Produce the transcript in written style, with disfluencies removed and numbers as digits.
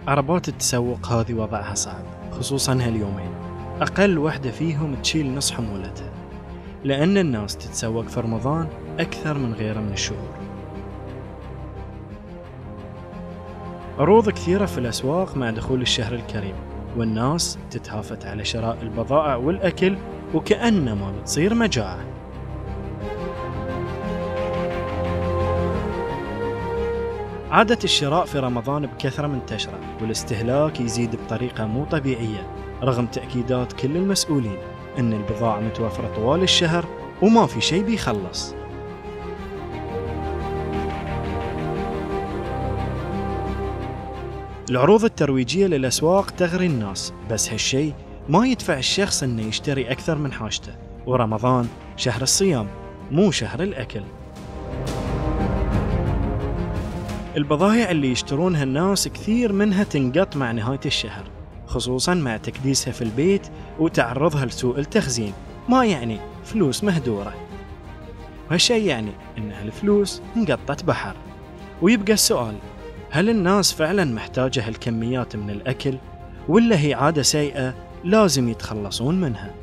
عربات التسوق هذه وضعها صعب، خصوصا هاليومين أقل وحدة فيهم تشيل نص حمولتها، لأن الناس تتسوق في رمضان أكثر من غيره من الشهور. عروض كثيرة في الأسواق مع دخول الشهر الكريم، والناس تتهافت على شراء البضائع والأكل وكأنما بتصير مجاعة. عادة الشراء في رمضان بكثرة منتشرة، والاستهلاك يزيد بطريقة مو طبيعية رغم تأكيدات كل المسؤولين أن البضاعة متوفرة طوال الشهر وما في شيء بيخلص. العروض الترويجية للأسواق تغري الناس، بس هالشيء ما يدفع الشخص أنه يشتري أكثر من حاجته، ورمضان شهر الصيام مو شهر الأكل. البضائع اللي يشترونها الناس كثير منها تنقط مع نهاية الشهر، خصوصا مع تكديسها في البيت وتعرضها لسوء التخزين، ما يعني فلوس مهدورة، وهالشيء يعني أن الفلوس انقطت بحر. ويبقى السؤال، هل الناس فعلا محتاجة هالكميات من الأكل، ولا هي عادة سيئة لازم يتخلصون منها؟